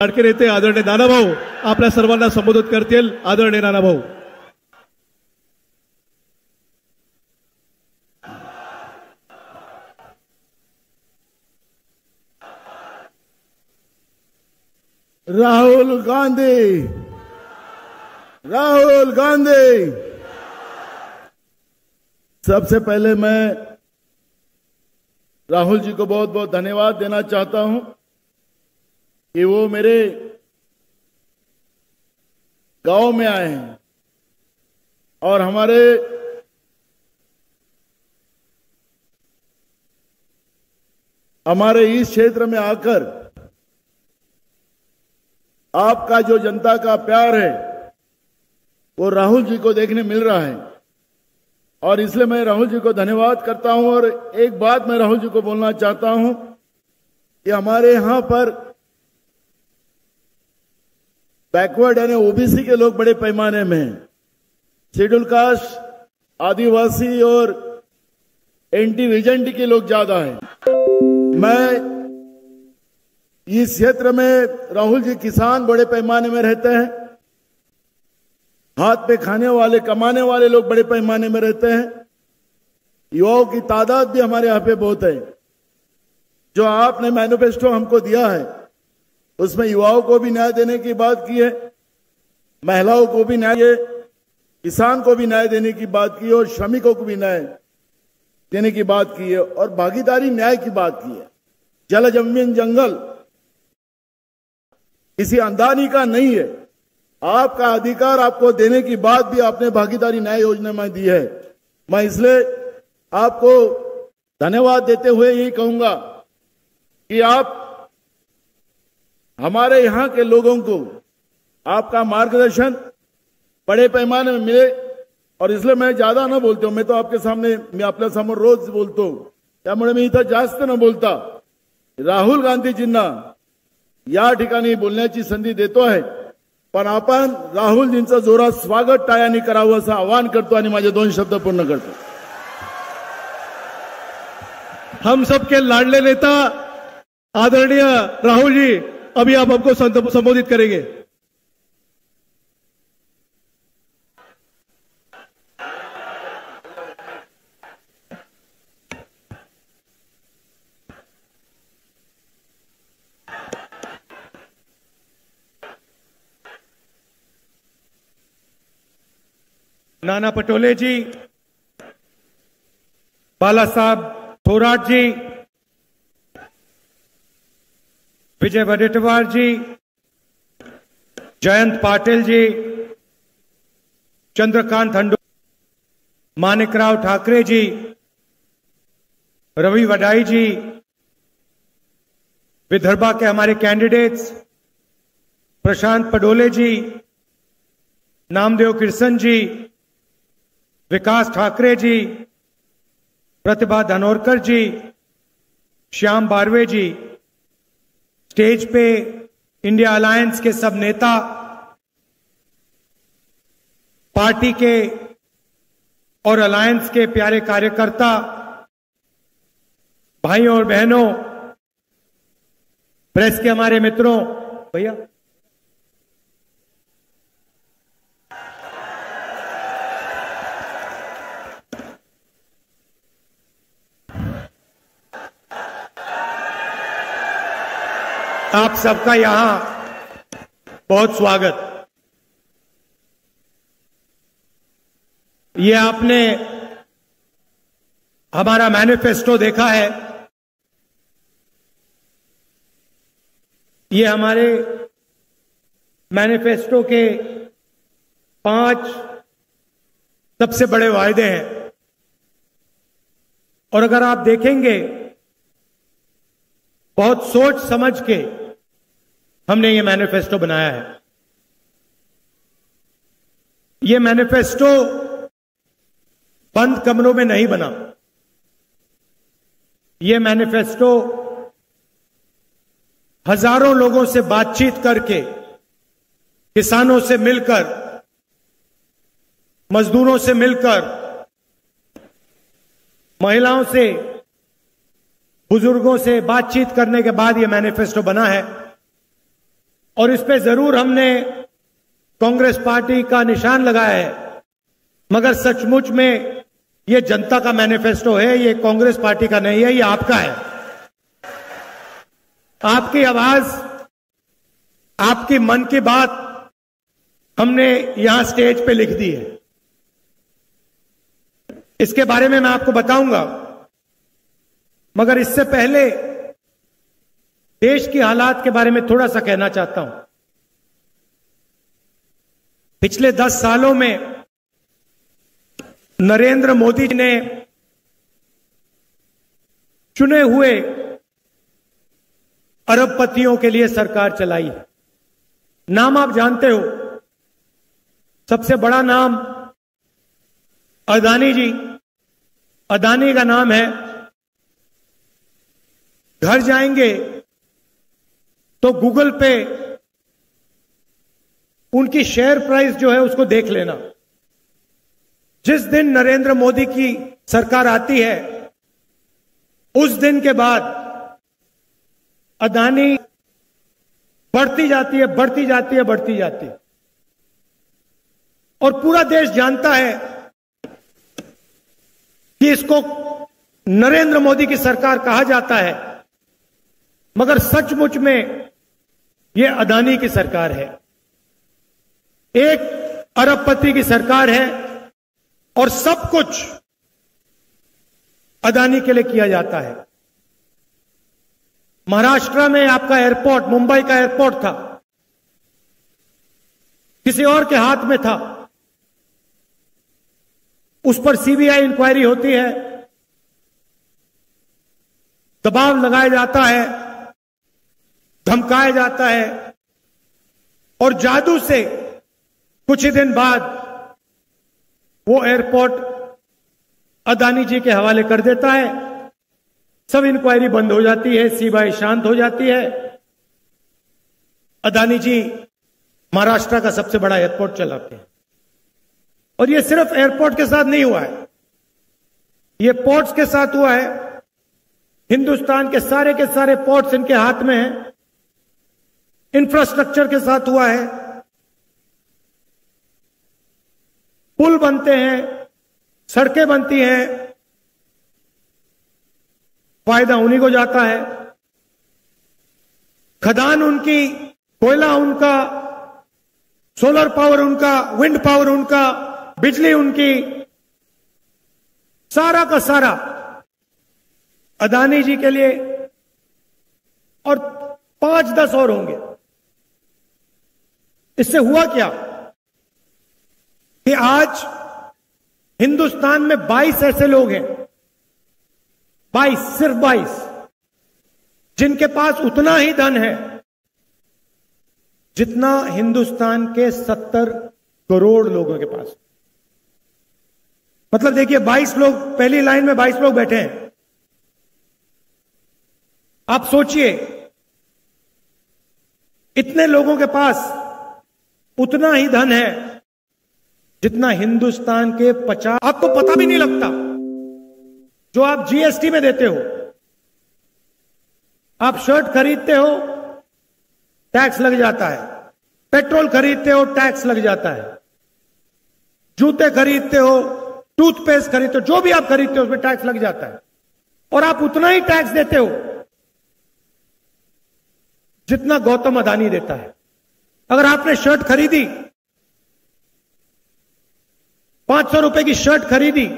लाडके नेते आदरणीय नानाभाऊ आपल्या सर्वांना संबोधित करतील. आदरणीय नानाभाऊ. राहुल गांधी, राहुल गांधी. सबसे पहले मैं राहुल जी को बहुत बहुत धन्यवाद देना चाहता हूं कि वो मेरे गांव में आए हैं और हमारे इस क्षेत्र में आकर आपका जो जनता का प्यार है वो राहुल जी को देखने मिल रहा है और इसलिए मैं राहुल जी को धन्यवाद करता हूं. और एक बात मैं राहुल जी को बोलना चाहता हूं कि हमारे यहां पर बैकवर्ड यानी ओबीसी के लोग बड़े पैमाने में हैं. शेड्यूल कास्ट, आदिवासी और एंटी विजेंटी के लोग ज्यादा हैं. मैं इस क्षेत्र में राहुल जी किसान बड़े पैमाने में रहते हैं. हाथ पे खाने वाले, कमाने वाले लोग बड़े पैमाने में रहते हैं. युवाओं की तादाद भी हमारे यहाँ पे बहुत है. जो आपने मैनिफेस्टो हमको दिया है उसमें युवाओं को भी न्याय देने की बात की है, महिलाओं को भी न्याय, किसान को भी न्याय देने की बात की है और श्रमिकों को भी न्याय देने की बात की है और भागीदारी न्याय की बात की है. जल जमीन जंगल किसी अंदानी का नहीं है. आपका अधिकार आपको देने की बात भी आपने भागीदारी न्याय योजना में दी है. मैं इसलिए आपको धन्यवाद देते हुए यही कहूंगा कि आप हमारे यहां के लोगों को आपका मार्गदर्शन बड़े पैमाने में मिले. और इसलिए मैं ज्यादा ना बोलता हूं. मैं तो मी आपल्या समोर रोज बोलतो, त्यामुळे मी इथं जास्त न बोलता राहुल गांधीजींना या ठिकाणी बोलण्याची संधी देतो आहे. पण आपण राहुलजींचं जोरात स्वागत टाळ्यांनी करावं असं आवाहन करतो आणि माझे 2 शब्द पूर्ण करतो. हम सबके लाडले नेता आदरणीय राहुल जी अभी आप हमको संबोधित करेंगे. नाना पटोले जी, बाला साहब थोराट जी, विजय वडेट्टीवार जी, जयंत पाटिल जी, चंद्रकांत हंडो, मानिकराव ठाकरे जी, रवि वडाई जी, विदर्भा के हमारे कैंडिडेट्स प्रशांत पडोले जी, नामदेव किरसन जी, विकास ठाकरे जी, प्रतिभा धनोरकर जी, श्याम बारवे जी, स्टेज पे इंडिया अलायंस के सब नेता, पार्टी के और अलायंस के प्यारे कार्यकर्ता, भाइयों और बहनों, प्रेस के हमारे मित्रों, भैया आप सबका यहां बहुत स्वागत. ये आपने हमारा मैनिफेस्टो देखा है. ये हमारे मैनिफेस्टो के 5 सबसे बड़े वायदे हैं. और अगर आप देखेंगे बहुत सोच समझ के हमने ये मैनिफेस्टो बनाया है. ये मैनिफेस्टो बंद कमरों में नहीं बना. ये मैनिफेस्टो हजारों लोगों से बातचीत करके, किसानों से मिलकर, मजदूरों से मिलकर, महिलाओं से, बुजुर्गों से बातचीत करने के बाद यह मैनिफेस्टो बना है. और इस पे जरूर हमने कांग्रेस पार्टी का निशान लगाया है, मगर सचमुच में ये जनता का मैनिफेस्टो है, ये कांग्रेस पार्टी का नहीं है, ये आपका है। आपकी आवाज, आपकी मन की बात हमने यहां स्टेज पे लिख दी है। इसके बारे में मैं आपको बताऊंगा, मगर इससे पहले देश की हालात के बारे में थोड़ा सा कहना चाहता हूं। पिछले 10 सालों में नरेंद्र मोदी जी ने चुने हुए अरबपतियों के लिए सरकार चलाई है। नाम आप जानते हो, सबसे बड़ा नाम अदानी जी। अदानी का नाम है, घर जाएंगे तो गूगल पे उनकी शेयर प्राइस जो है उसको देख लेना। जिस दिन नरेंद्र मोदी की सरकार आती है, उस दिन के बाद अदानी बढ़ती जाती है, बढ़ती जाती है, बढ़ती जाती है। और पूरा देश जानता है कि इसको नरेंद्र मोदी की सरकार कहा जाता है, मगर सचमुच में यह अदानी की सरकार है। एक अरबपति की सरकार है और सब कुछ अदानी के लिए किया जाता है। महाराष्ट्र में आपका एयरपोर्ट, मुंबई का एयरपोर्ट था, किसी और के हाथ में था। उस पर सीबीआई इंक्वायरी होती है, दबाव लगाया जाता है, धमकाया जाता है, और जादू से कुछ ही दिन बाद वो एयरपोर्ट अदानी जी के हवाले कर देता है। सब इंक्वायरी बंद हो जाती है, सीबीआई शांत हो जाती है। अदानी जी महाराष्ट्र का सबसे बड़ा एयरपोर्ट चलाते हैं। और ये सिर्फ एयरपोर्ट के साथ नहीं हुआ है, ये पोर्ट्स के साथ हुआ है। हिंदुस्तान के सारे पोर्ट्स इनके हाथ में हैं। इंफ्रास्ट्रक्चर के साथ हुआ है, पुल बनते हैं, सड़कें बनती हैं, फायदा उन्हीं को जाता है। खदान उनकी, कोयला उनका, सोलर पावर उनका, विंड पावर उनका, बिजली उनकी, सारा का सारा अदानी जी के लिए। और 5-10 और होंगे। इससे हुआ क्या कि आज हिंदुस्तान में 22 ऐसे लोग हैं, 22, सिर्फ 22, जिनके पास उतना ही धन है जितना हिंदुस्तान के 70 करोड़ लोगों के पास। मतलब देखिए, 22 लोग, पहली लाइन में 22 लोग बैठे हैं। आप सोचिए, इतने लोगों के पास उतना ही धन है जितना हिंदुस्तान के 50, आपको पता भी नहीं लगता, जो आप जीएसटी में देते हो। आप शर्ट खरीदते हो, टैक्स लग जाता है। पेट्रोल खरीदते हो, टैक्स लग जाता है। जूते खरीदते हो, टूथपेस्ट खरीदते हो, जो भी आप खरीदते हो उसमें टैक्स लग जाता है। और आप उतना ही टैक्स देते हो जितना गौतम अदानी देता है। अगर आपने शर्ट खरीदी, 500 रुपए की शर्ट खरीदी,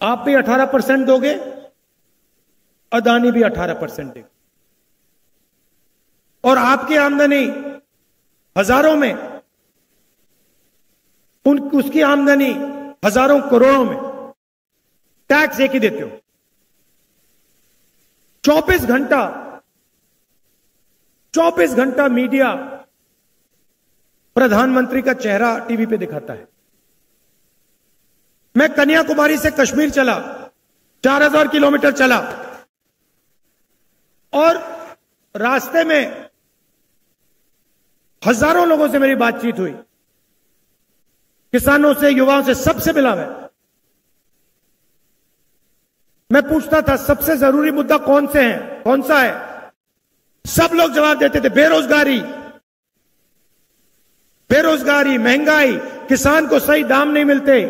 आप भी 18% दोगे, अदानी भी 18% देगा। और आपकी आमदनी हजारों में, उसकी आमदनी हजारों करोड़ों में, टैक्स एक ही देते हो। 24 घंटा मीडिया प्रधानमंत्री का चेहरा टीवी पे दिखाता है। मैं कन्याकुमारी से कश्मीर चला, 4000 किलोमीटर चला, और रास्ते में हजारों लोगों से मेरी बातचीत हुई, किसानों से, युवाओं से, सबसे मिला मैं पूछता था सबसे जरूरी मुद्दा कौन सा है, सब लोग जवाब देते थे, बेरोजगारी, बेरोजगारी, महंगाई, किसान को सही दाम नहीं मिलते,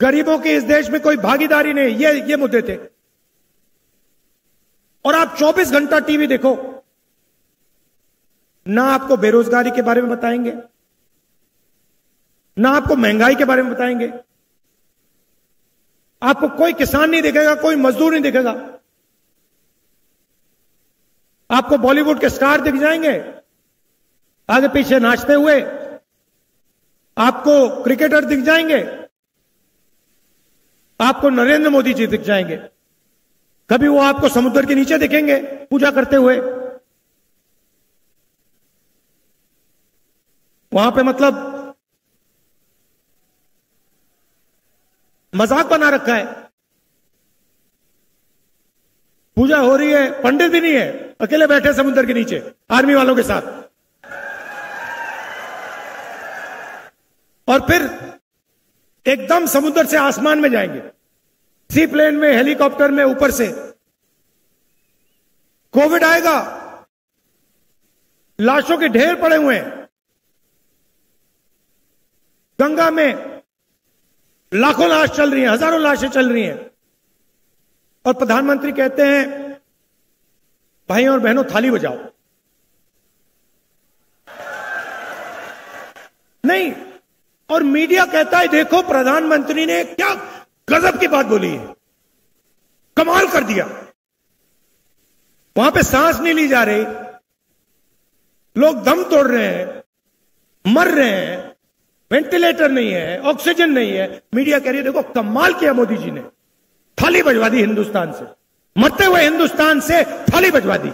गरीबों की इस देश में कोई भागीदारी नहीं, ये मुद्दे थे। और आप 24 घंटा टीवी देखो, ना आपको बेरोजगारी के बारे में बताएंगे, ना आपको महंगाई के बारे में बताएंगे, आपको कोई किसान नहीं दिखेगा, कोई मजदूर नहीं दिखेगा। आपको बॉलीवुड के स्टार दिख जाएंगे आगे पीछे नाचते हुए, आपको क्रिकेटर दिख जाएंगे, आपको नरेंद्र मोदी जी दिख जाएंगे, कभी वो आपको समुद्र के नीचे दिखेंगे पूजा करते हुए। वहां पे मतलब मजाक बना रखा है, पूजा हो रही है, पंडित भी नहीं है, अकेले बैठे समुद्र के नीचे आर्मी वालों के साथ। और फिर एकदम समुद्र से आसमान में जाएंगे, सी प्लेन में, हेलीकॉप्टर में, ऊपर से। कोविड आएगा, लाशों के ढेर पड़े हुए हैं, गंगा में लाखों लाश चल रही हैं, हजारों लाशें चल रही हैं, और प्रधानमंत्री कहते हैं भाइयों और बहनों थाली बजाओ। नहीं, और मीडिया कहता है देखो प्रधानमंत्री ने क्या गजब की बात बोली है, कमाल कर दिया। वहां पे सांस नहीं ली जा रही, लोग दम तोड़ रहे हैं, मर रहे हैं, वेंटिलेटर नहीं है, ऑक्सीजन नहीं है, मीडिया कह रही है देखो कमाल किया मोदी जी ने, थाली बजवा दी हिंदुस्तान से, मरते हुए हिंदुस्तान से थाली बजवा दी।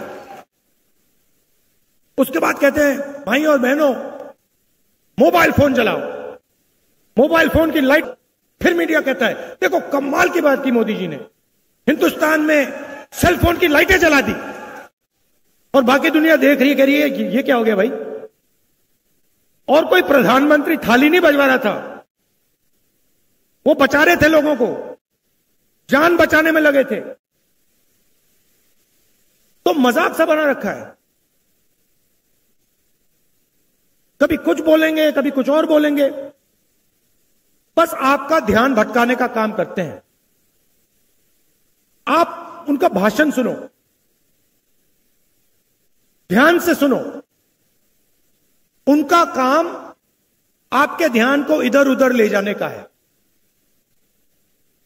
उसके बाद कहते हैं भाइयों और बहनों मोबाइल फोन जलाओ, मोबाइल फोन की लाइट। फिर मीडिया कहता है देखो कमाल की बात की मोदी जी ने, हिंदुस्तान में सेल फोन की लाइटें जला दी। और बाकी दुनिया देख रही है, कह रही है ये क्या हो गया भाई। और कोई प्रधानमंत्री थाली नहीं बजवा रहा था, वो बचा रहे थे लोगों को, जान बचाने में लगे थे। तो मजाक सा बना रखा है, कभी कुछ बोलेंगे, कभी कुछ और बोलेंगे, बस आपका ध्यान भटकाने का काम करते हैं। आप उनका भाषण सुनो, ध्यान से सुनो, उनका काम आपके ध्यान को इधर उधर ले जाने का है।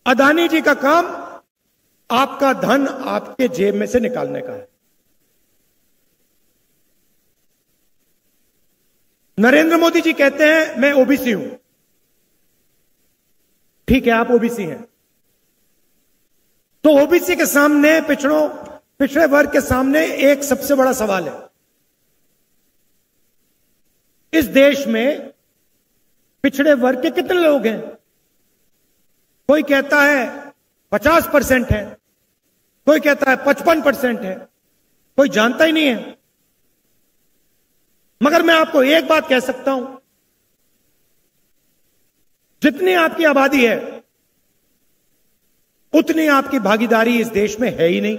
अदानी जी का काम आपका धन आपके जेब में से निकालने का है। नरेंद्र मोदी जी कहते हैं मैं ओबीसी हूं, ठीक है आप ओबीसी हैं, तो ओबीसी के सामने, पिछड़े वर्ग के सामने एक सबसे बड़ा सवाल है। इस देश में पिछड़े वर्ग के कितने लोग हैं? कोई कहता है 50% है, कोई कहता है 55% है, कोई जानता ही नहीं है। मगर मैं आपको एक बात कह सकता हूं, जितनी आपकी आबादी है उतनी आपकी भागीदारी इस देश में है ही नहीं।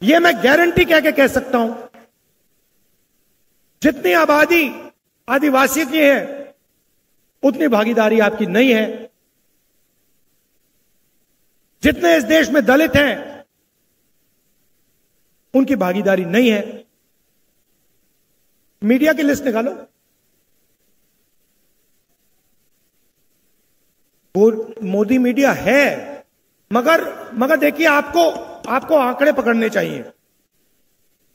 यह मैं गारंटी कह के कह सकता हूं। जितनी आबादी आदिवासी की है उतनी भागीदारी आपकी नहीं है। जितने इस देश में दलित हैं उनकी भागीदारी नहीं है। मीडिया की लिस्ट निकालो, मोदी मीडिया है, मगर देखिए आपको आंकड़े पकड़ने चाहिए,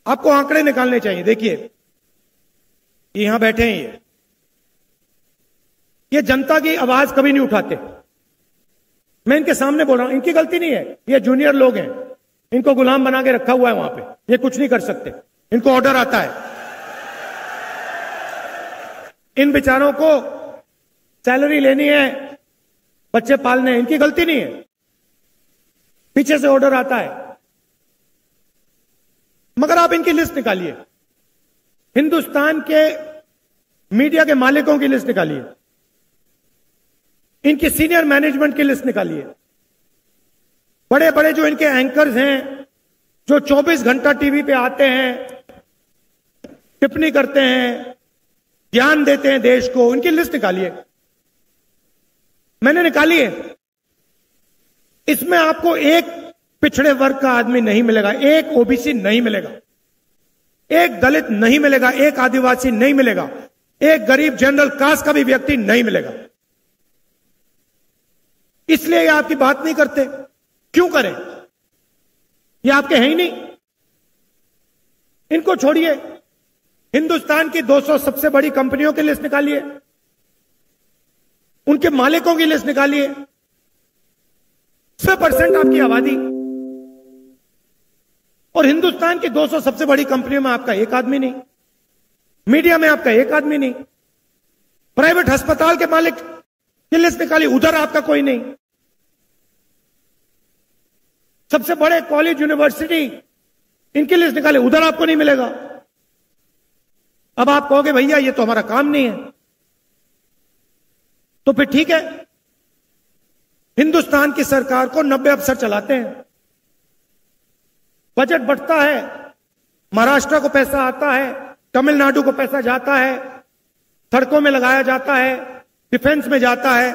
आपको आंकड़े निकालने चाहिए। देखिए यहां बैठे हैं, ये जनता की आवाज कभी नहीं उठाते। मैं इनके सामने बोल रहा हूं, इनकी गलती नहीं है, ये जूनियर लोग हैं, इनको गुलाम बना के रखा हुआ है वहां पे, ये कुछ नहीं कर सकते, इनको ऑर्डर आता है। इन बेचारों को सैलरी लेनी है, बच्चे पालने हैं, इनकी गलती नहीं है, पीछे से ऑर्डर आता है। मगर आप इनकी लिस्ट निकालिए, हिंदुस्तान के मीडिया के मालिकों की लिस्ट निकालिए, इनकी सीनियर मैनेजमेंट की लिस्ट निकालिए, बड़े बड़े जो इनके एंकर्स हैं, जो 24 घंटा टीवी पे आते हैं, टिप्पणी करते हैं, ज्ञान देते हैं देश को, उनकी लिस्ट निकालिए। मैंने निकाली है। इसमें आपको एक पिछड़े वर्ग का आदमी नहीं मिलेगा, एक ओबीसी नहीं मिलेगा, एक दलित नहीं मिलेगा, एक आदिवासी नहीं मिलेगा, एक गरीब जनरल कास्ट का भी व्यक्ति नहीं मिलेगा। इसलिए ये आपकी बात नहीं करते। क्यों करें? ये आपके हैं ही नहीं। इनको छोड़िए। हिंदुस्तान की 200 सबसे बड़ी कंपनियों की लिस्ट निकालिए, उनके मालिकों की लिस्ट निकालिए। 100% आपकी आबादी, और हिंदुस्तान की 200 सबसे बड़ी कंपनियों में आपका एक आदमी नहीं, मीडिया में आपका एक आदमी नहीं, प्राइवेट अस्पताल के मालिक की लिस्ट निकाली, उधर आपका कोई नहीं, सबसे बड़े कॉलेज यूनिवर्सिटी इनकी लिस्ट निकाले, उधर आपको नहीं मिलेगा। अब आप कहोगे भैया ये तो हमारा काम नहीं है, तो फिर ठीक है, हिंदुस्तान की सरकार को 90 अफसर चलाते हैं, बजट बढ़ता है, महाराष्ट्र को पैसा आता है, तमिलनाडु को पैसा जाता है, सड़कों में लगाया जाता है, डिफेंस में जाता है,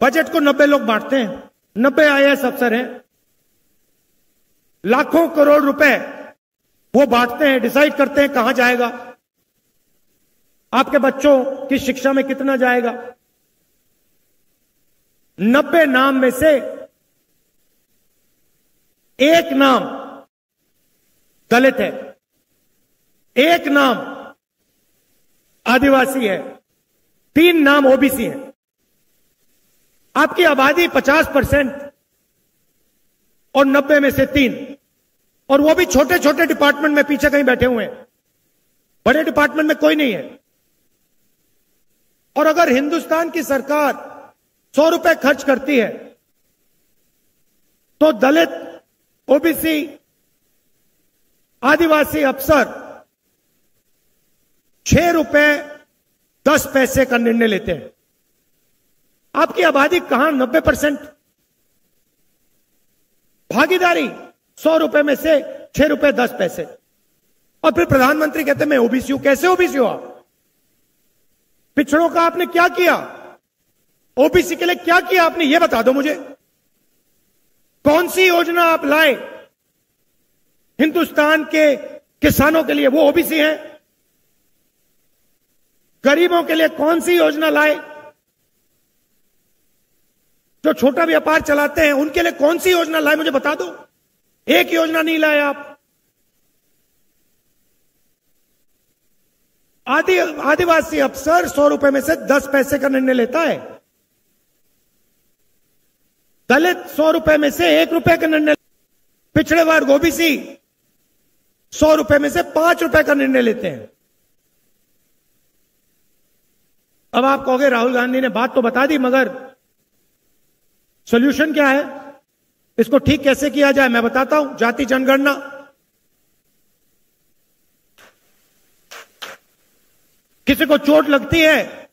बजट को 90 लोग बांटते हैं, 90 आईएएस अफसर हैं, लाखों करोड़ रुपए वो बांटते हैं, डिसाइड करते हैं कहां जाएगा, आपके बच्चों की शिक्षा में कितना जाएगा। 90 नाम में से एक नाम दलित है, एक नाम आदिवासी है, 3 नाम ओबीसी है। आपकी आबादी 50% और 90 में से 3, और वो भी छोटे छोटे डिपार्टमेंट में पीछे कहीं बैठे हुए हैं, बड़े डिपार्टमेंट में कोई नहीं है। और अगर हिंदुस्तान की सरकार 100 रुपए खर्च करती है तो दलित, ओबीसी, आदिवासी अफसर 6 रुपए 10 पैसे का निर्णय लेते हैं। आपकी आबादी कहां 90%, भागीदारी 100 रुपए में से 6 रुपए 10 पैसे। और फिर प्रधानमंत्री कहते हैं मैं ओबीसी हूं। कैसे ओबीसी हो आप? पिछड़ों का आपने क्या किया? ओबीसी के लिए क्या किया आपने, यह बता दो मुझे। कौन सी योजना आप लाए हिंदुस्तान के किसानों के लिए, वो ओबीसी हैं? गरीबों के लिए कौन सी योजना लाए? जो छोटा व्यापार चलाते हैं उनके लिए कौन सी योजना लाए, मुझे बता दो। एक योजना नहीं लाए आप। आदिवासी अफसर 100 रुपए में से 10 पैसे का निर्णय लेता है, दलित 100 रुपए में से 1 रुपए का निर्णय, पिछड़े वर्ग ओबीसी 100 रुपए में से 5 रुपए का निर्णय लेते हैं। अब आप कहोगे राहुल गांधी ने बात तो बता दी, मगर सॉल्यूशन क्या है, इसको ठीक कैसे किया जाए? मैं बताता हूं। जाति जनगणना, किसी को चोट लगती है,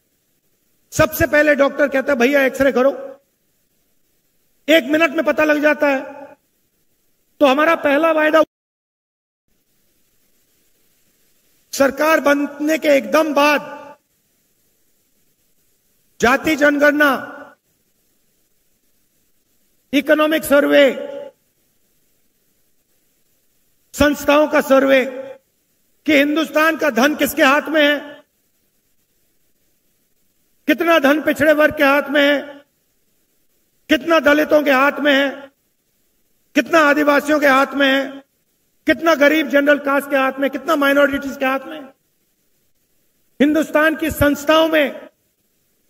सबसे पहले डॉक्टर कहता है भैया एक्सरे करो, 1 मिनट में पता लग जाता है। तो हमारा पहला वायदा सरकार बनने के एकदम बाद जाति जनगणना, इकोनॉमिक सर्वे, संस्थाओं का सर्वे कि हिंदुस्तान का धन किसके हाथ में है, कितना धन पिछड़े वर्ग के हाथ में है, कितना दलितों के हाथ में है, कितना आदिवासियों के हाथ में है, कितना गरीब जनरल कास्ट के हाथ में, कितना माइनॉरिटीज के हाथ में। हिंदुस्तान की संस्थाओं में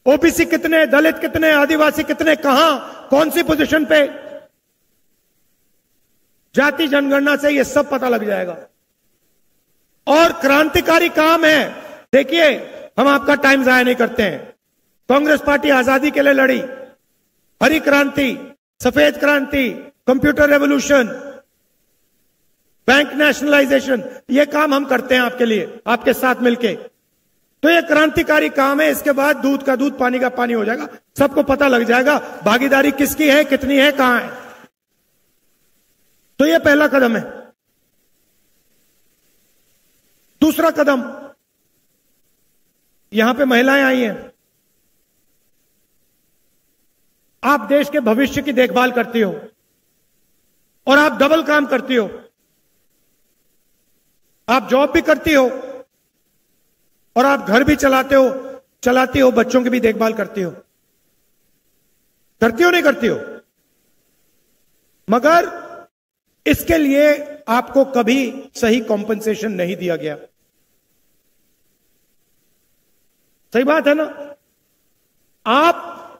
ओबीसी कितने, दलित कितने, आदिवासी कितने, कहां, कौन सी पोजीशन पे, जाति जनगणना से यह सब पता लग जाएगा। और क्रांतिकारी काम है। देखिए, हम आपका टाइम जाया नहीं करते हैं। कांग्रेस पार्टी आजादी के लिए लड़ी, हरी क्रांति, सफेद क्रांति, कंप्यूटर रेवोल्यूशन, बैंक नेशनलाइजेशन, ये काम हम करते हैं आपके लिए, आपके साथ मिलके। तो ये क्रांतिकारी काम है। इसके बाद दूध का दूध, पानी का पानी हो जाएगा, सबको पता लग जाएगा भागीदारी किसकी है, कितनी है, कहां है। तो यह पहला कदम है। दूसरा कदम, यहां पे महिलाएं आई हैं। आप देश के भविष्य की देखभाल करती हो और आप डबल काम करती हो। आप जॉब भी करती हो और आप घर भी चलाती हो, बच्चों की भी देखभाल करती हो। नहीं करती हो? मगर इसके लिए आपको कभी सही कॉम्पेंसेशन नहीं दिया गया। सही बात है ना?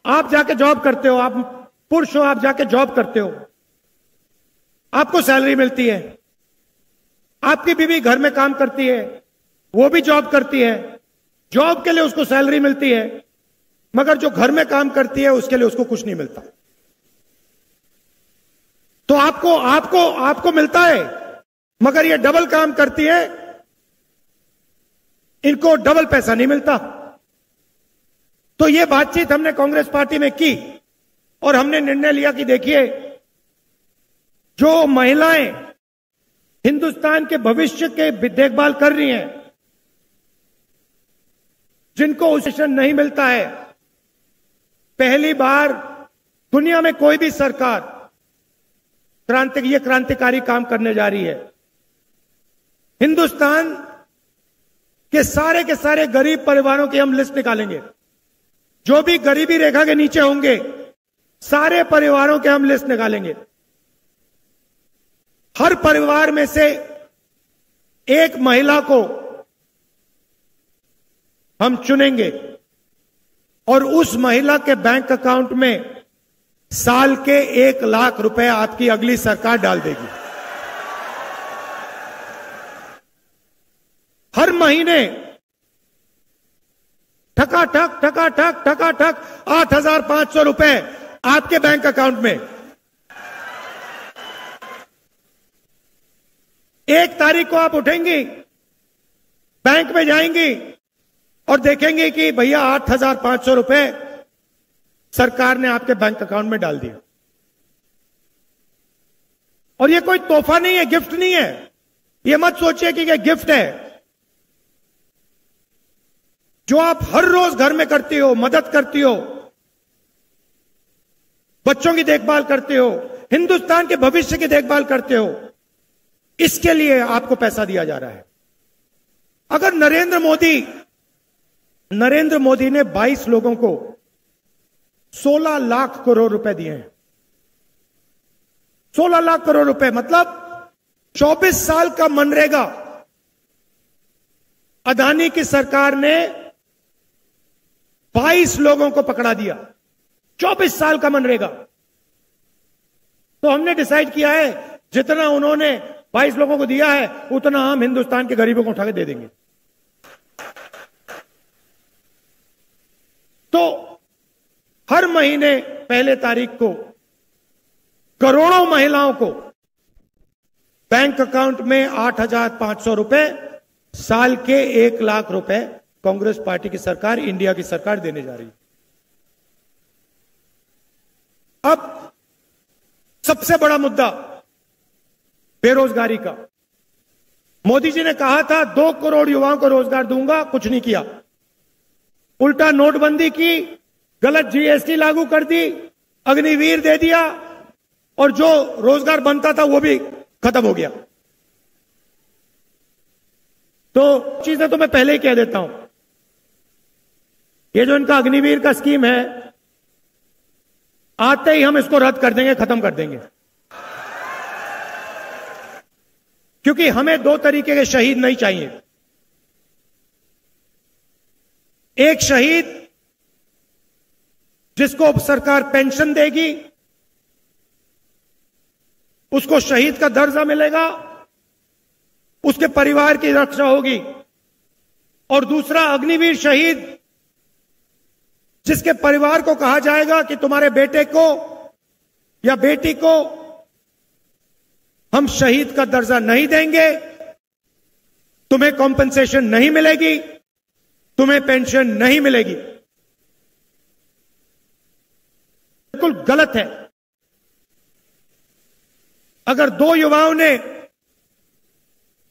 आप जाके जॉब करते हो, आप पुरुष हो, आप जाके जॉब करते हो, आपको सैलरी मिलती है। आपकी बीवी घर में काम करती है, वो भी जॉब करती है, जॉब के लिए उसको सैलरी मिलती है, मगर जो घर में काम करती है उसके लिए उसको कुछ नहीं मिलता। तो आपको मिलता है, मगर ये डबल काम करती है, इनको डबल पैसा नहीं मिलता। तो ये बातचीत हमने कांग्रेस पार्टी में की और हमने निर्णय लिया कि देखिए, जो महिलाएं हिंदुस्तान के भविष्य के देखभाल कर रही हैं, जिनको उचित नहीं मिलता है, पहली बार दुनिया में कोई भी सरकार क्रांतिकारी काम करने जा रही है। हिंदुस्तान के सारे गरीब परिवारों की हम लिस्ट निकालेंगे। जो भी गरीबी रेखा के नीचे होंगे, सारे परिवारों के हम लिस्ट निकालेंगे। हर परिवार में से एक महिला को हम चुनेंगे और उस महिला के बैंक अकाउंट में साल के 1 लाख रुपए आपकी अगली सरकार डाल देगी। हर महीने ठकाठक 8,500 रुपए आपके बैंक अकाउंट में। 1 तारीख को आप उठेंगी, बैंक में जाएंगी और देखेंगे कि भैया 8,500 रुपए सरकार ने आपके बैंक अकाउंट में डाल दिया। और ये कोई तोहफा नहीं है, गिफ्ट नहीं है। ये मत सोचिए कि ये गिफ्ट है। जो आप हर रोज घर में करती हो, मदद करती हो, बच्चों की देखभाल करते हो, हिंदुस्तान के भविष्य की देखभाल करते हो, इसके लिए आपको पैसा दिया जा रहा है। अगर नरेंद्र मोदी ने 22 लोगों को 16 लाख करोड़ रुपए दिए हैं। 16 लाख करोड़ रुपए मतलब 24 साल का मनरेगा अदानी की सरकार ने 22 लोगों को पकड़ा दिया। 24 साल का मनरेगा। तो हमने डिसाइड किया है, जितना उन्होंने 22 लोगों को दिया है, उतना हम हिंदुस्तान के गरीबों को उठा के दे देंगे। तो हर महीने पहले तारीख को करोड़ों महिलाओं को बैंक अकाउंट में 8,500 रुपए, साल के 1 लाख रुपए कांग्रेस पार्टी की सरकार, इंडिया की सरकार देने जा रही है। अब सबसे बड़ा मुद्दा बेरोजगारी का। मोदी जी ने कहा था 2 करोड़ युवाओं को रोजगार दूंगा, कुछ नहीं किया। उल्टा नोटबंदी की, गलत जीएसटी लागू कर दी, अग्निवीर दे दिया और जो रोजगार बनता था वो भी खत्म हो गया। तो चीजें तो मैं पहले ही कह देता हूं, ये जो इनका अग्निवीर का स्कीम है, आते ही हम इसको रद्द कर देंगे, खत्म कर देंगे। क्योंकि हमें 2 तरीके के शहीद नहीं चाहिए। एक शहीद जिसको सरकार पेंशन देगी, उसको शहीद का दर्जा मिलेगा, उसके परिवार की रक्षा होगी। और दूसरा अग्निवीर शहीद, जिसके परिवार को कहा जाएगा कि तुम्हारे बेटे को या बेटी को हम शहीद का दर्जा नहीं देंगे, तुम्हें कॉम्पेंसेशन नहीं मिलेगी, तुम्हें पेंशन नहीं मिलेगी। बिल्कुल गलत है। अगर दो युवाओं ने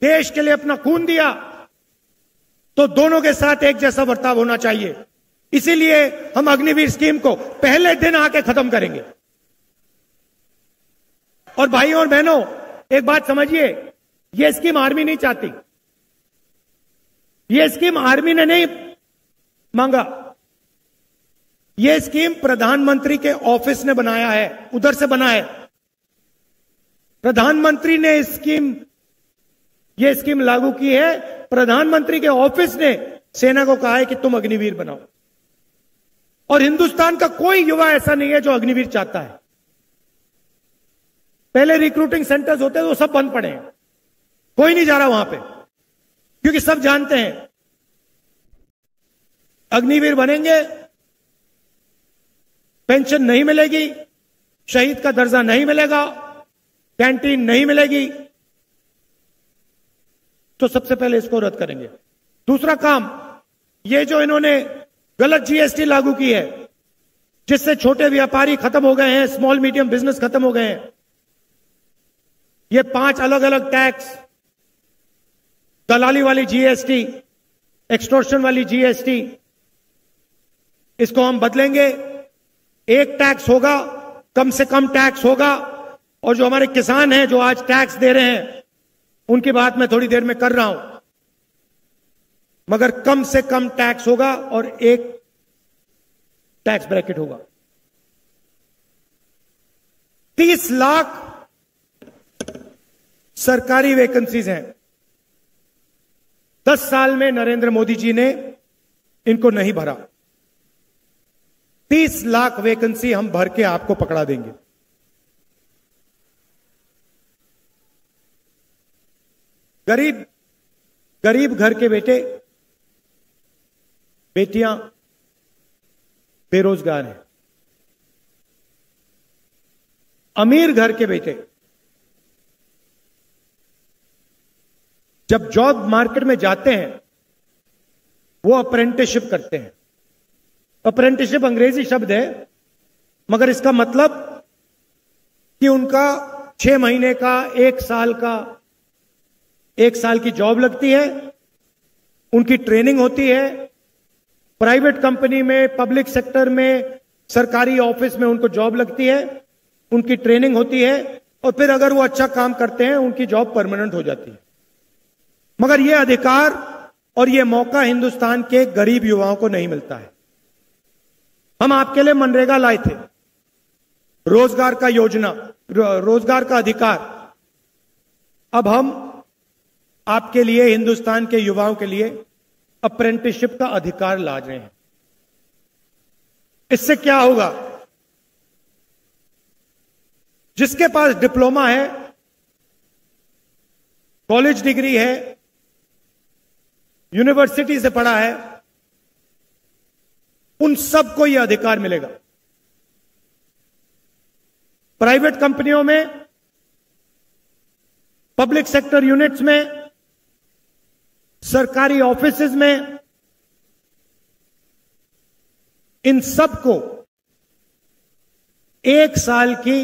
देश के लिए अपना खून दिया तो दोनों के साथ एक जैसा बर्ताव होना चाहिए। इसीलिए हम अग्निवीर स्कीम को पहले दिन आके खत्म करेंगे। और भाइयों और बहनों, एक बात समझिए, यह स्कीम आर्मी नहीं चाहती, यह स्कीम आर्मी ने नहीं मांगा, यह स्कीम प्रधानमंत्री के ऑफिस ने बनाया है, उधर से बना है। प्रधानमंत्री ने यह स्कीम लागू की है। प्रधानमंत्री के ऑफिस ने सेना को कहा है कि तुम अग्निवीर बनाओ। और हिंदुस्तान का कोई युवा ऐसा नहीं है जो अग्निवीर चाहता है। पहले रिक्रूटिंग सेंटर्स होते थे, वो सब बंद पड़े हैं, कोई नहीं जा रहा वहां पे, क्योंकि सब जानते हैं अग्निवीर बनेंगे, पेंशन नहीं मिलेगी, शहीद का दर्जा नहीं मिलेगा, कैंटीन नहीं मिलेगी। तो सबसे पहले इसको रद्द करेंगे। दूसरा काम, ये जो इन्होंने गलत जीएसटी लागू की है, जिससे छोटे व्यापारी खत्म हो गए हैं, स्मॉल मीडियम बिजनेस खत्म हो गए हैं। ये 5 अलग अलग टैक्स, दलाली वाली जीएसटी, एक्सटॉर्शन वाली जीएसटी, इसको हम बदलेंगे। एक टैक्स होगा, कम से कम टैक्स होगा। और जो हमारे किसान हैं जो आज टैक्स दे रहे हैं, उनकी बात मैं थोड़ी देर में कर रहा हूं, मगर कम से कम टैक्स होगा और एक टैक्स ब्रैकेट होगा। 30 लाख सरकारी वैकेंसीज हैं। 10 साल में नरेंद्र मोदी जी ने इनको नहीं भरा। 30 लाख वैकेंसी हम भर के आपको पकड़ा देंगे। गरीब घर के बेटे बेटियां बेरोजगार हैं। अमीर घर के बेटे जब जॉब मार्केट में जाते हैं, वो अप्रेंटिसशिप करते हैं। अप्रेंटिसशिप अंग्रेजी शब्द है, मगर इसका मतलब कि उनका 6 महीने का, 1 साल की जॉब लगती है, उनकी ट्रेनिंग होती है। प्राइवेट कंपनी में, पब्लिक सेक्टर में, सरकारी ऑफिस में उनको जॉब लगती है, उनकी ट्रेनिंग होती है, और फिर अगर वो अच्छा काम करते हैं, उनकी जॉब परमानेंट हो जाती है। मगर यह अधिकार और यह मौका हिंदुस्तान के गरीब युवाओं को नहीं मिलता है। हम आपके लिए मनरेगा लाए थे, रोजगार का योजना, रोजगार का अधिकार। अब हम आपके लिए, हिंदुस्तान के युवाओं के लिए अप्रेंटिसशिप का अधिकार ला रहे हैं। इससे क्या होगा? जिसके पास डिप्लोमा है, कॉलेज डिग्री है, यूनिवर्सिटी से पढ़ा है, उन सबको यह अधिकार मिलेगा। प्राइवेट कंपनियों में, पब्लिक सेक्टर यूनिट्स में, सरकारी ऑफिसेज में, इन सबको 1 साल की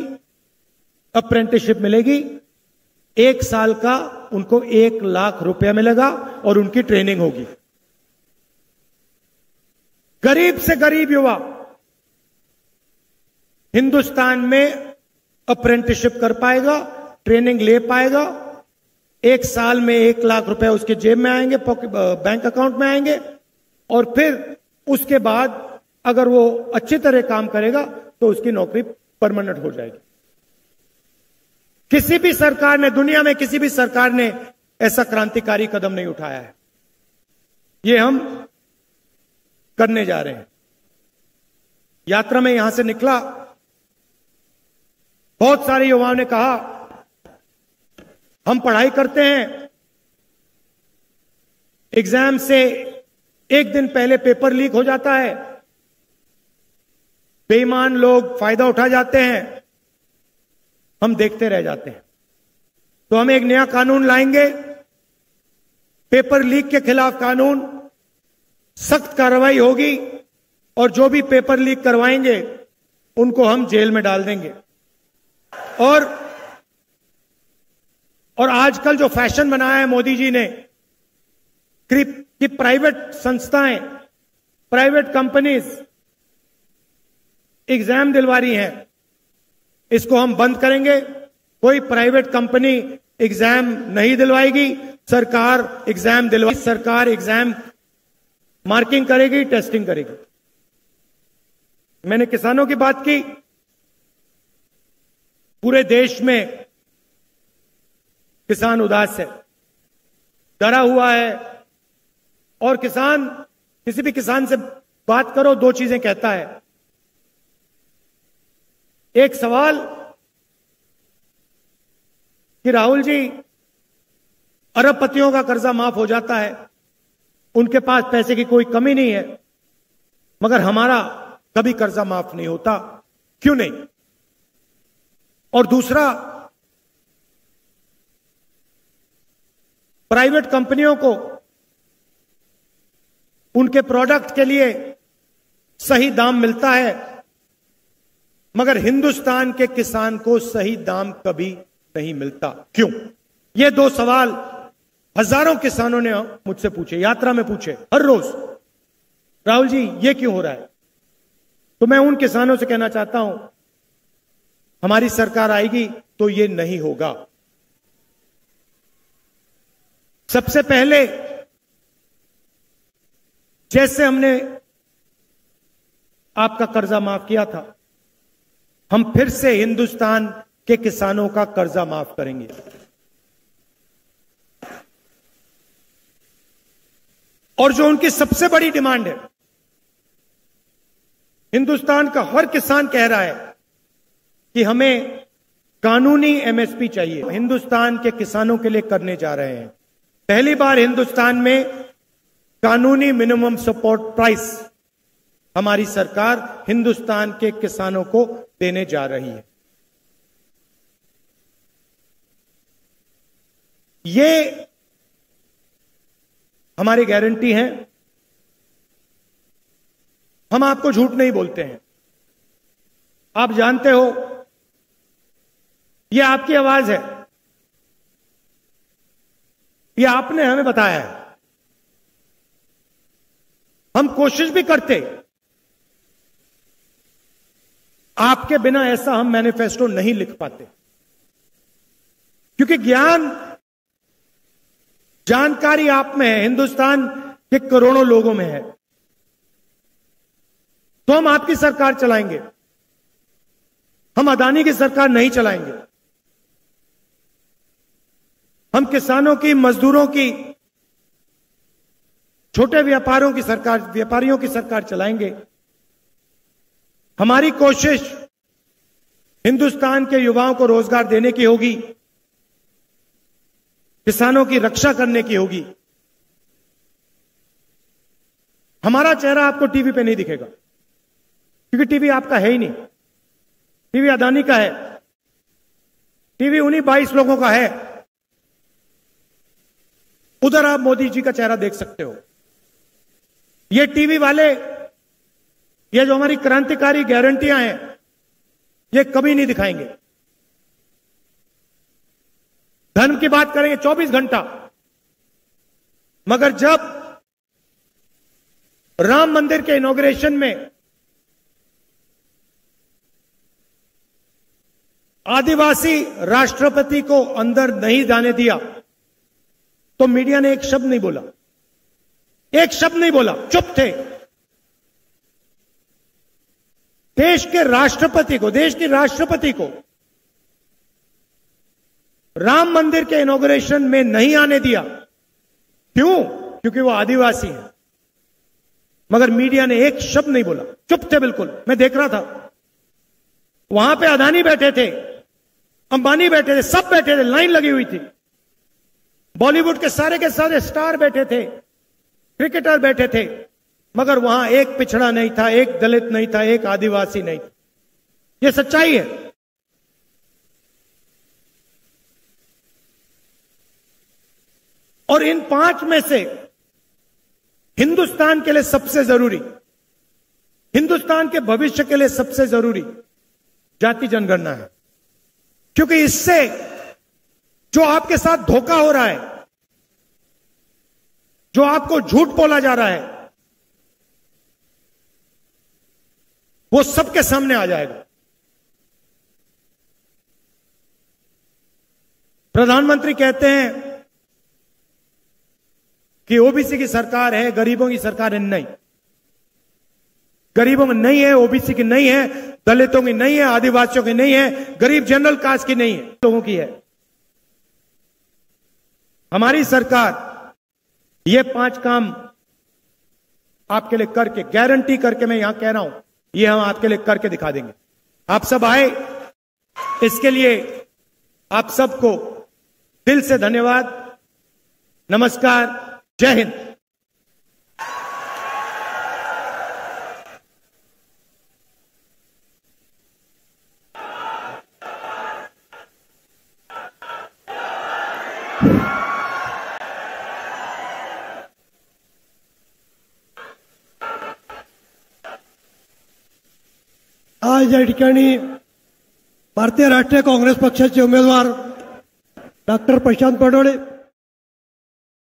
अप्रेंटिसशिप मिलेगी। 1 साल का उनको 1 लाख रुपया मिलेगा और उनकी ट्रेनिंग होगी। गरीब से गरीब युवा हिंदुस्तान में अप्रेंटिसशिप कर पाएगा, ट्रेनिंग ले पाएगा। 1 साल में 1 लाख रुपए उसके जेब में आएंगे, बैंक अकाउंट में आएंगे, और फिर उसके बाद अगर वो अच्छी तरह काम करेगा तो उसकी नौकरी परमानेंट हो जाएगी। किसी भी सरकार ने, दुनिया में किसी भी सरकार ने ऐसा क्रांतिकारी कदम नहीं उठाया है। ये हम करने जा रहे हैं। यात्रा में यहां से निकला, बहुत सारे युवाओं ने कहा हम पढ़ाई करते हैं, एग्जाम से 1 दिन पहले पेपर लीक हो जाता है, बेईमान लोग फायदा उठा जाते हैं, हम देखते रह जाते हैं। तो हम एक नया कानून लाएंगे, पेपर लीक के खिलाफ कानून, सख्त कार्रवाई होगी, और जो भी पेपर लीक करवाएंगे उनको हम जेल में डाल देंगे। और और आजकल जो फैशन बनाया है मोदी जी ने कि प्राइवेट संस्थाएं, प्राइवेट कंपनीज एग्जाम दिलवा रही हैं, इसको हम बंद करेंगे। कोई प्राइवेट कंपनी एग्जाम नहीं दिलवाएगी, सरकार एग्जाम दिलवाएगी, सरकार एग्जाम मार्किंग करेगी, टेस्टिंग करेगी। मैंने किसानों की बात की। पूरे देश में किसान उदास है, डरा हुआ है, और किसान, किसी भी किसान से बात करो, दो चीजें कहता है। एक सवाल कि राहुल जी, अरबपतियों का कर्जा माफ हो जाता है, उनके पास पैसे की कोई कमी नहीं है, मगर हमारा कभी कर्जा माफ नहीं होता, क्यों नहीं? और दूसरा, प्राइवेट कंपनियों को उनके प्रोडक्ट के लिए सही दाम मिलता है, मगर हिंदुस्तान के किसान को सही दाम कभी नहीं मिलता, क्यों? ये दो सवाल हजारों किसानों ने मुझसे पूछे, यात्रा में पूछे, हर रोज, राहुल जी ये क्यों हो रहा है? तो मैं उन किसानों से कहना चाहता हूं, हमारी सरकार आएगी तो ये नहीं होगा। सबसे पहले जैसे हमने आपका कर्जा माफ किया था, हम फिर से हिंदुस्तान के किसानों का कर्जा माफ करेंगे। और जो उनकी सबसे बड़ी डिमांड है, हिंदुस्तान का हर किसान कह रहा है कि हमें कानूनी एमएसपी चाहिए, हिंदुस्तान के किसानों के लिए करने जा रहे हैं। पहली बार हिंदुस्तान में कानूनी मिनिमम सपोर्ट प्राइस हमारी सरकार हिंदुस्तान के किसानों को देने जा रही है। ये हमारी गारंटी है, हम आपको झूठ नहीं बोलते हैं। आप जानते हो, ये आपकी आवाज है, ये आपने हमें बताया है। हम कोशिश भी करते, आपके बिना ऐसा हम मैनिफेस्टो नहीं लिख पाते, क्योंकि ज्ञान, जानकारी आप में है, हिंदुस्तान के करोड़ों लोगों में है। तो हम आपकी सरकार चलाएंगे, हम अदानी की सरकार नहीं चलाएंगे। हम किसानों की, मजदूरों की, छोटे व्यापारियों की सरकार चलाएंगे। हमारी कोशिश हिंदुस्तान के युवाओं को रोजगार देने की होगी, किसानों की रक्षा करने की होगी। हमारा चेहरा आपको टीवी पे नहीं दिखेगा, क्योंकि टीवी आपका है ही नहीं, टीवी अदानी का है, टीवी उन्हीं 22 लोगों का है। उधर आप मोदी जी का चेहरा देख सकते हो। ये टीवी वाले, ये जो हमारी क्रांतिकारी गारंटियां हैं, ये कभी नहीं दिखाएंगे। धर्म की बात करेंगे 24 घंटा, मगर जब राम मंदिर के इनॉग्रेशन में आदिवासी राष्ट्रपति को अंदर नहीं जाने दिया, तो मीडिया ने एक शब्द नहीं बोला, एक शब्द नहीं बोला, चुप थे। देश के राष्ट्रपति को, देश की राष्ट्रपति को राम मंदिर के इनॉग्रेशन में नहीं आने दिया, क्यों? क्योंकि वो आदिवासी है। मगर मीडिया ने एक शब्द नहीं बोला, चुप थे बिल्कुल। मैं देख रहा था, वहां पे अदानी बैठे थे, अंबानी बैठे थे, सब बैठे थे, लाइन लगी हुई थी। बॉलीवुड के सारे स्टार बैठे थे, क्रिकेटर बैठे थे, मगर वहां एक पिछड़ा नहीं था, एक दलित नहीं था, एक आदिवासी नहीं था। यह सच्चाई है। और इन 5 में से हिंदुस्तान के लिए सबसे जरूरी, हिंदुस्तान के भविष्य के लिए सबसे जरूरी जाति जनगणना है, क्योंकि इससे जो आपके साथ धोखा हो रहा है, जो आपको झूठ बोला जा रहा है, वो सबके सामने आ जाएगा। प्रधानमंत्री कहते हैं कि ओबीसी की सरकार है, गरीबों की सरकार है। नहीं, गरीबों में नहीं है, ओबीसी की नहीं है, दलितों की नहीं है, आदिवासियों की नहीं है, गरीब जनरल कास्ट की नहीं है, लोगों की है। हमारी सरकार ये 5 काम आपके लिए करके, गारंटी करके मैं यहां कह रहा हूं, ये हम आपके लिए करके दिखा देंगे। आप सब आए, इसके लिए आप सबको दिल से धन्यवाद। नमस्कार, जय हिंद। आज या ठिकाणी भारतीय राष्ट्रीय काँग्रेस पक्षाचे उमेदवार डॉक्टर प्रशांत पडोळे